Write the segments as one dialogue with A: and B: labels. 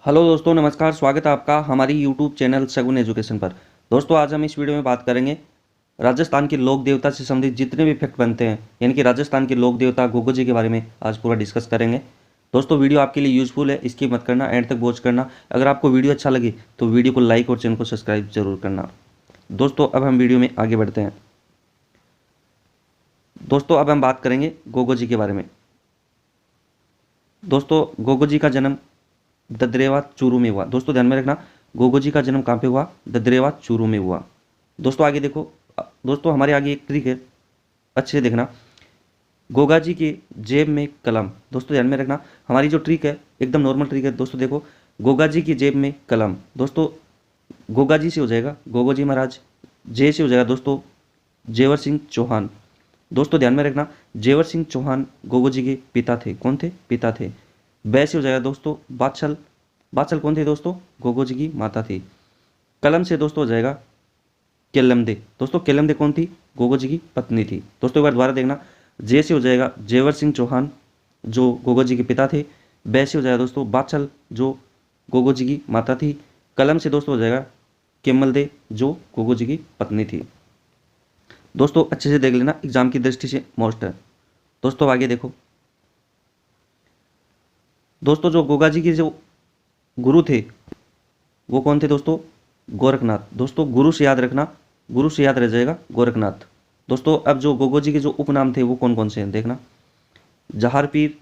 A: Hello दोस्तों, नमस्कार। स्वागत है आपका हमारी यूट्यूब चैनल शगुन एजुकेशन पर। दोस्तों, आज हम इस वीडियो में बात करेंगे राजस्थान के लोक देवता से संबंधित जितने भी फैक्ट बनते हैं, यानी कि राजस्थान के लोक देवता गोगो जी के बारे में आज पूरा डिस्कस करेंगे। दोस्तों, वीडियो आपके लिए यूजफुल है, इसकी मत करना, एंड तक वॉच करना। अगर आपको वीडियो अच्छा लगे तो वीडियो को लाइक और चैनल को सब्सक्राइब जरूर करना। दोस्तों, अब हम वीडियो में आगे बढ़ते हैं। दोस्तों, अब हम बात करेंगे गोगो जी के बारे में। दोस्तों, गोगो जी का जन्म ददरेवा चूरू में हुआ। दोस्तों, ध्यान में रखना, गोगो जी का जन्म कहाँ पे हुआ? ददरेवा चूरू में हुआ। दोस्तों, आगे देखो। दोस्तों, हमारे आगे एक ट्रिक है, अच्छे से देखना। गोगा जी के जेब में कलम। दोस्तों, ध्यान में रखना, हमारी जो ट्रिक है एकदम नॉर्मल ट्रिक है। दोस्तों देखो, गोगा जी की जेब में कलम। दोस्तों, गोगा जी से हो जाएगा गोगो जी महाराज। जे से हो जाएगा दोस्तों जेवर सिंह चौहान। दोस्तों, ध्यान में रखना, जेवर सिंह चौहान गोगो जी के पिता थे। कौन थे? पिता थे। बै से हो जाएगा दोस्तों बादशाह। बादशाह कौन थे दोस्तों? गोगो जी की माता थी। कलम से दोस्तों हो जाएगा केलमदे। दोस्तों, केलमदे कौन थी? गोगो जी की पत्नी थी। दोस्तों, एक बार दोबारा देखना, जे से हो जाएगा जेवर सिंह चौहान जो गोगो जी के पिता थे। बै से हो जाएगा दोस्तों बादशाह जो गोगो जी की माता थी। कलम से दोस्तों हो जाएगा केमलदे जो गोगो जी की पत्नी थी। दोस्तों, अच्छे से देख लेना, एग्जाम की दृष्टि से मोस्ट है। दोस्तों, आगे देखो। दोस्तों, जो गोगा जी के जो गुरु थे वो कौन थे दोस्तों? गोरखनाथ। दोस्तों, गुरु से याद रखना, गुरु से याद रह जाएगा गोरखनाथ। दोस्तों, अब जो गोगो जी के जो उपनाम थे वो कौन कौन से हैं देखना। जहार पीर,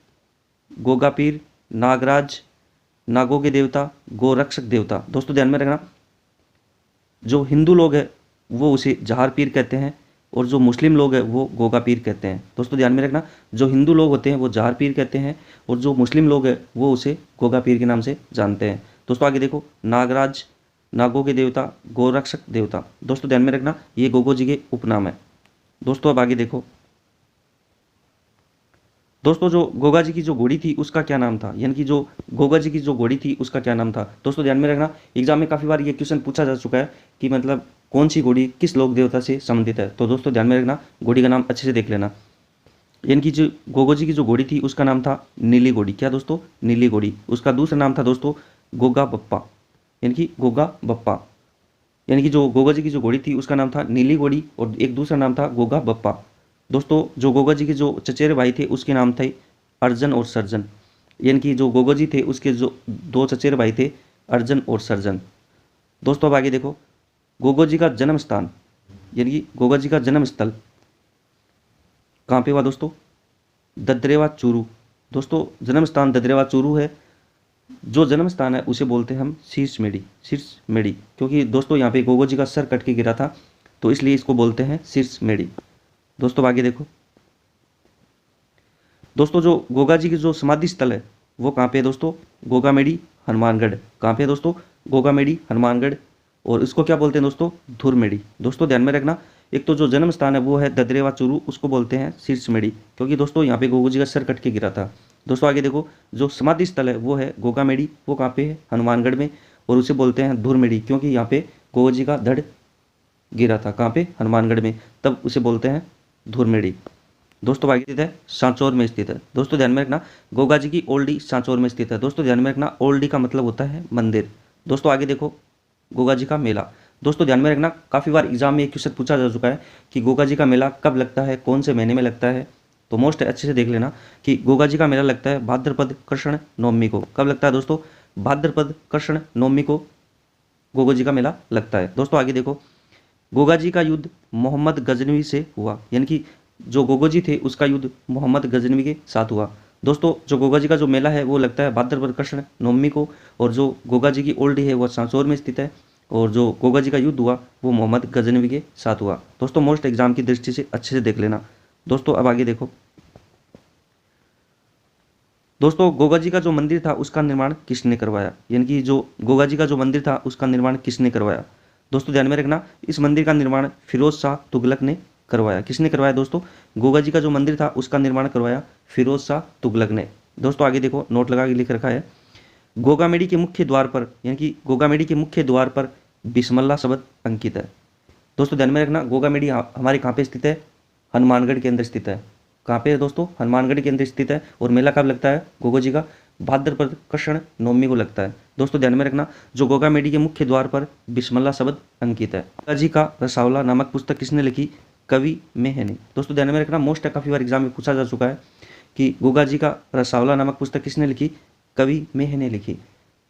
A: गोगा पीर, नागराज, नागों के देवता, गोरक्षक देवता। दोस्तों, ध्यान में रखना, जो हिंदू लोग हैं वो उसे जहार पीर कहते हैं और जो मुस्लिम लोग हैं वो गोगा पीर कहते हैं। दोस्तों, ध्यान में रखना, जो हिंदू लोग होते हैं वो जहार पीर कहते हैं और जो मुस्लिम लोग हैं वो उसे गोगा पीर के नाम से जानते हैं। दोस्तों, आगे देखो। नागराज, नागों के देवता, गोरक्षक देवता। दोस्तों, ध्यान में रखना, ये गोगो जी के उपनाम है। दोस्तों, अब आगे देखो। दोस्तों, जो गोगा जी की जो घोड़ी थी उसका क्या नाम था? यानी कि जो गोगा जी की जो घोड़ी थी उसका क्या नाम था? दोस्तों, ध्यान में रखना, एग्जाम में काफ़ी बार ये क्वेश्चन पूछा जा चुका है कि मतलब कौन सी घोड़ी किस लोक देवता से संबंधित है। तो दोस्तों, ध्यान में रखना, घोड़ी का नाम अच्छे से देख लेना। यानी कि जो गोगो जी की जो घोड़ी थी उसका नाम था नीली घोड़ी। क्या दोस्तों? नीली घोड़ी। उसका दूसरा नाम था दोस्तों गोगा बप्पा, यानी कि गोगा बप्पा। यानी कि जो गोगा जी की जो घोड़ी थी उसका नाम था नीली घोड़ी और एक दूसरा नाम था गोगा बप्पा। दोस्तों, जो गोगा जी के जो चचेरे भाई थे उसके नाम थे अर्जन और सर्जन। यानी कि जो गोगा जी थे उसके जो दो चचेरे भाई थे अर्जन और सर्जन। दोस्तों, अब आगे देखो। गोगो जी का जन्म स्थान, यानी कि गोगा जी का जन्म स्थल कहाँ पे हुआ दोस्तों? ददरेवा चूरू। दोस्तों, जन्म स्थान ददरेवा चूरू है। जो जन्म स्थान है उसे बोलते हैं हम शीर्ष मेड़ी। शीर्ष मेड़ी, क्योंकि दोस्तों यहाँ पे गोगो जी का सर कट के गिरा था तो इसलिए इसको बोलते हैं शीर्ष मेड़ी। दोस्तों, आगे देखो। दोस्तों, जो गोगा जी की जो समाधि स्थल है वो कहाँ पे है दोस्तों? गोगामेड़ी, हनुमानगढ़। कहाँ पे है दोस्तों? गोगामेड़ी, हनुमानगढ़। और इसको क्या बोलते हैं दोस्तों? धुरमेड़ी। दोस्तों, ध्यान में रखना, एक तो जो जन्म स्थान है वो है ददरेवा चूरू, उसको बोलते हैं शीर्षमेड़ी, क्योंकि दोस्तों यहाँ पे गोगो जी का सर कट के गिरा था। दोस्तों, आगे देखो। जो समाधि स्थल है वो है गोगामेड़ी, वो कहाँ पे है? हनुमानगढ़ में। और उसे बोलते हैं धुरमेड़ी, क्योंकि यहाँ पे गोगो जी का धड़ गिरा था। कहाँ पे? हनुमानगढ़ में, तब उसे बोलते हैं धुरमेड़ी। दोस्तों, आगे स्थित है सांचौर में स्थित है। दोस्तों, ध्यान में रखना, गोगा जी की ओल्डी सांचौर में स्थित है। दोस्तों, ध्यान में रखना, ओल्डी का मतलब होता है मंदिर। दोस्तों, आगे देखो। गोगा जी का मेला। दोस्तों, ध्यान में रखना, काफ़ी बार एग्जाम में एक क्वेश्चन पूछा जा चुका है कि गोगा जी का मेला कब लगता है, कौन से महीने में लगता है। तो मोस्ट अच्छे से देख लेना कि गोगा जी का मेला लगता है भाद्रपद कृष्ण नवमी को। कब लगता है दोस्तों? भाद्रपद कृष्ण नवमी को गोगा जी का मेला लगता है। दोस्तों, आगे देखो। गोगा जी का युद्ध मोहम्मद गजनवी से हुआ, यानी कि जो गोगो जी थे उसका युद्ध मोहम्मद गजनवी के साथ हुआ। दोस्तों, जो गोगा जी का जो मेला है वो लगता है भाद्रपद कृष्ण नवमी को, और जो गोगा जी की ओल्डी है वो सांचौर में स्थित है, और जो गोगा जी का युद्ध हुआ वो मोहम्मद गजनवी के साथ हुआ। दोस्तों, मोस्ट एग्जाम की दृष्टि से अच्छे से देख लेना। दोस्तों, अब आगे देखो। दोस्तों, गोगा जी का जो मंदिर था उसका निर्माण किसने करवाया? यानी कि जो गोगा जी का जो मंदिर था उसका निर्माण किसने करवाया? दोस्तों, ध्यान में रखना, इस मंदिर का निर्माण फिरोज शाह तुगलक ने करवाया। किसने करवाया दोस्तों? गोगा जी का जो मंदिर था उसका निर्माण करवाया फिरोज शाह तुगलक ने। दोस्तों, आगे देखो, नोट लगा के लिख रखा है। गोगामेड़ी के मुख्य द्वार पर, यानी कि गोगामेड़ी के मुख्य द्वार पर बिस्मिल्लाह शब्द अंकित है। दोस्तों, ध्यान में रखना, गोगामेड़ी हमारे कहाँ पे स्थित है? हनुमानगढ़ के अंदर स्थित है। कहाँ पे है दोस्तों? हनुमानगढ़ के अंदर स्थित है। और मेला कब लगता है गोगो जी का? भाद्रपद कृष्ण नवमी को लगता है। दोस्तों ध्यान में रखना, जो गोगामेडी के मुख्य द्वार पर बिस्मिल्लाह शब्द अंकित है। गोगा जी का रसावला नामक पुस्तक किसने लिखी? कवि मेह ने। दोस्तों ध्यान में रखना, मोस्ट काफ़ी बार एग्जाम में पूछा जा चुका है कि गोगा जी का रसावला नामक पुस्तक किसने लिखी? कवि मेह ने लिखी।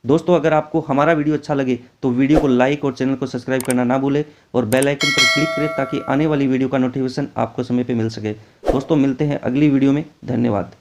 A: दोस्तों अगर आपको हमारा वीडियो अच्छा लगे तो वीडियो को लाइक और चैनल को सब्सक्राइब करना ना भूलें और बेल आइकन पर क्लिक करें ताकि आने वाली वीडियो का नोटिफिकेशन आपको समय पे मिल सके। दोस्तों मिलते हैं अगली वीडियो में। धन्यवाद।